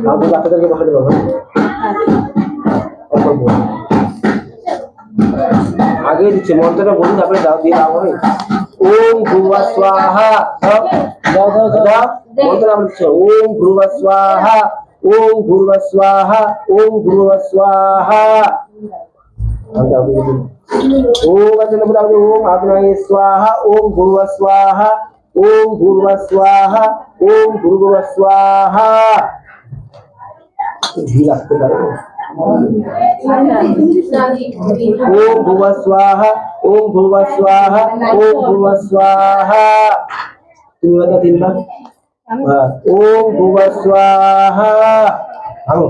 আপনি বাচ্চাদেরকে বসাতে পারবেন আগে দিচ্ছে মন্ত্রটা বলুন তারপরে দাও দিয়ে দাও হবে ওম ভুবা স্বাহা দাও দাও দাও মন্ত্র আমরা দিচ্ছি ওম ভুবা স্বাহা ওম ভুবা স্বাহা ওম ভুবা স্বাহা ओम ओम अग्नये स्वाहा ओम भूर्व स्वाहा ओम भूर्व स्वाहा ओम भूर्व स्वाहा ओम भूर्व स्वाहा ओम भूर्व स्वाहा ओम भूर्व स्वाहा तुम बता तीन बार ओम भूर्व स्वाहा आओ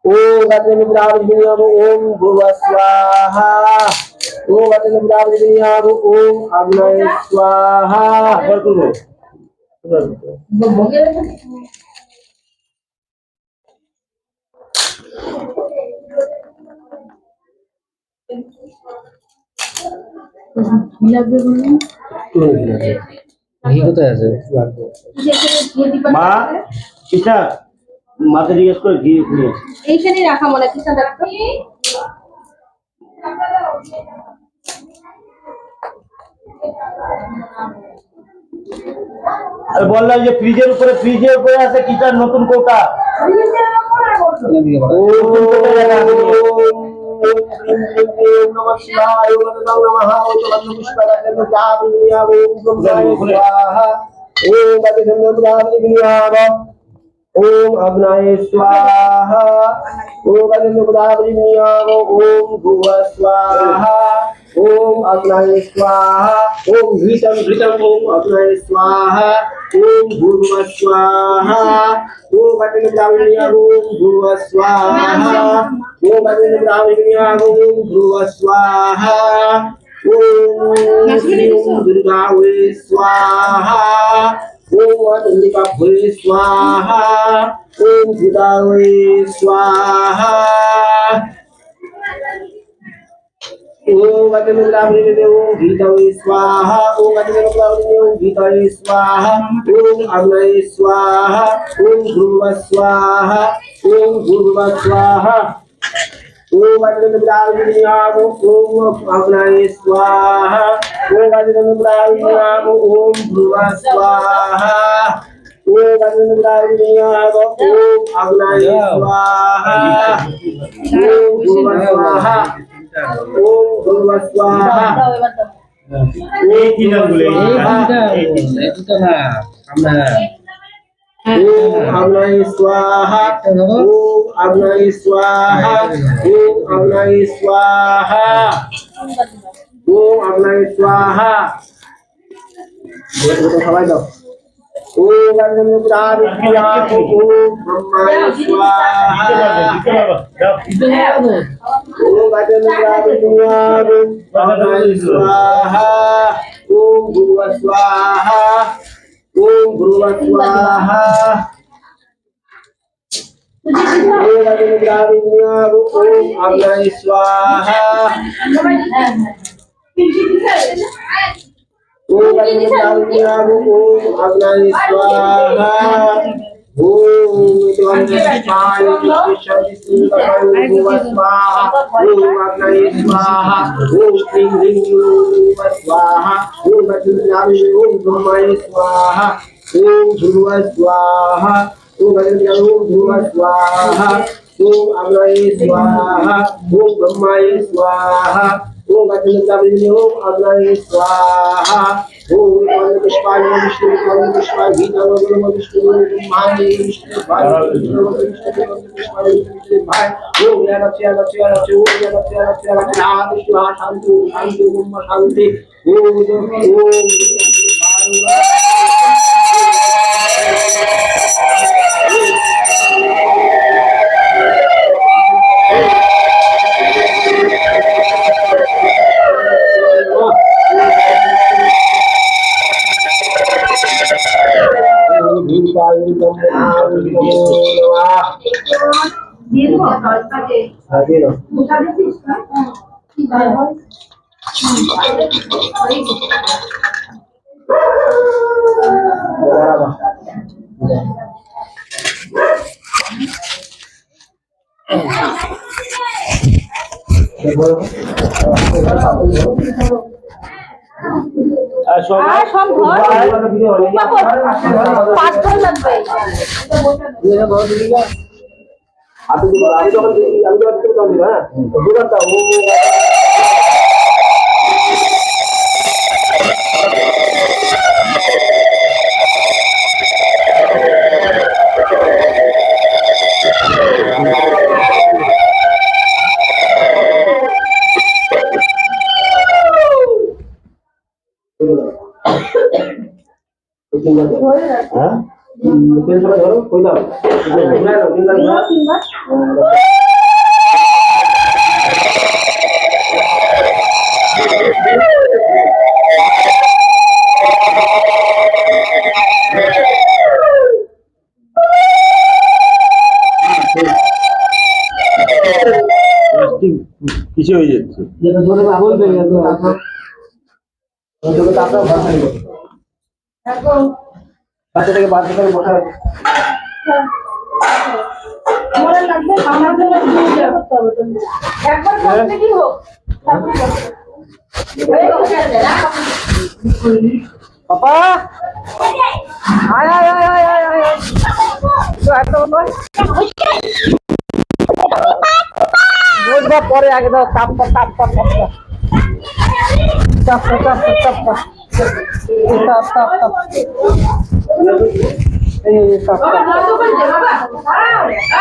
ओम गणपति ब्राह्मण ओम भूर्व स्वाहा ओम गणपति ब्राह्मण ओम अग्नये स्वाहा ঘি কোথায় আছে মা কিসা মাকে জিজ্ঞেস করে ঘি এইখানে রাখা মনে কিসা রাখা আর বললাম যে ফ্রিজের উপরে আছে কিটার নতুন কোটা ফ্রিজের উপরে ওম নমঃ শিবায় ওম নমঃ ওম পুষ্পায় ওম চাবিনিয়া ওম ব্রহ্মায় স্বাহা ওম গতিসংগ্রামিনিয়া ओम अग्नये स्वाहा ओम अग्निपुरावलिन्या ओम भुव स्वाहा ओम अग्नये स्वाहा ओम घृतं ओम अग्नये स्वाहा ओम भुव स्वाहा ओम अग्निपुरावलिन्या ओम भुव स्वाहा ओम अग्निपुरावलिन्या ओम भुव स्वाहा ओम श्री दुर्गा वे स्वाहा ओम अंबिका भवे स्वाहा ओम भूतावे स्वाहा ओम अग्निपुरावलिन्ये ओम गीतावे स्वाहा ओम अग्निपुरावलिन्ये ओम गीतावे स्वाहा ओम अग्नये स्वाहा ओम भूर्व स्वाहा ओम भूर्व स्वाहा ओम अग्निपुरावलिन्ये ओम अग्नये स्वाहा ओम अग्निपुरावलिन्ये ओम भूर्व स्वाहा ओम अग्निपुरावलिन्ये ओम अग्नये स्वाहा ओम भूर्व स्वाहा ओम भूर्व स्वाहा एक ही नाम बोले এটা না আমরা ओम अग्नये स्वाहा ओम अग्नये स्वाहा ओम अग्नये स्वाहा ओम अग्नये स्वाहा बोलो सबाई दाও ओम अग्निपुरावलिन्या ओम ब्रह्माय स्वाहा ओम अग्निपुरावलिन्या ओम ब्रह्माय स्वाहा ओम भूर्व स्वाहा ओम भूर्व स्वाहा ओम अग्निपुरावलिन्या ओम अग्नये स्वाहा ओम अग्निपुरावलिन्या ओम अग्नये स्वाहा ओम द्वादशाय विश्वशक्तिसूत्रय भुव स्वाहा ओम अग्नये स्वाहा ओम ह्रीं ह्रीं भुव स्वाहा ओम अग्निपुरावलिन्ये ओम ब्रह्माय स्वाहा ओम भुव स्वाहा ओम अग्निपुरावलिन्ये ओम भुव स्वाहा ओम अग्नये स्वाहा ओम ब्रह्माय स्वाहा ओम अग्निपुरावलिन्ये ओम अग्नये स्वाहा ओम पुष्पाय विष्णु पुष्पाय गीताय विष्णु ब्रह्माय विष्णु भाई पुष्पाय विष्णु भाई ओम यानस्य ओम यानस्य विष्णु शांति शांति ओम शांति ओम আর সব আর সব ঘর পাঁচ ঘর লাগবে। আপনি আমি যখন আমি যখন দিব হ্যাঁ দোকানটা ও হ্যাঁ পেনশনটা ধরো কই দাও কিছু হয়ে যাচ্ছে যেটা ধরে বলবে তো আপনার আপনার ভাষা বাচ্চাটাকে বাচ্চাটাকে বসা মনে লাগবে আমার জন্য করতে হবে তুমি একবার করতে কি হোক পাপা আয় আয় আয় আয় আয় আয় তো একটা বল বুঝবা পরে আগে দাও তাপ তাপ তাপ তাপ তাপ তাপ তাপ তাপ তাপ তাপ তাপ এই তাপ তাপ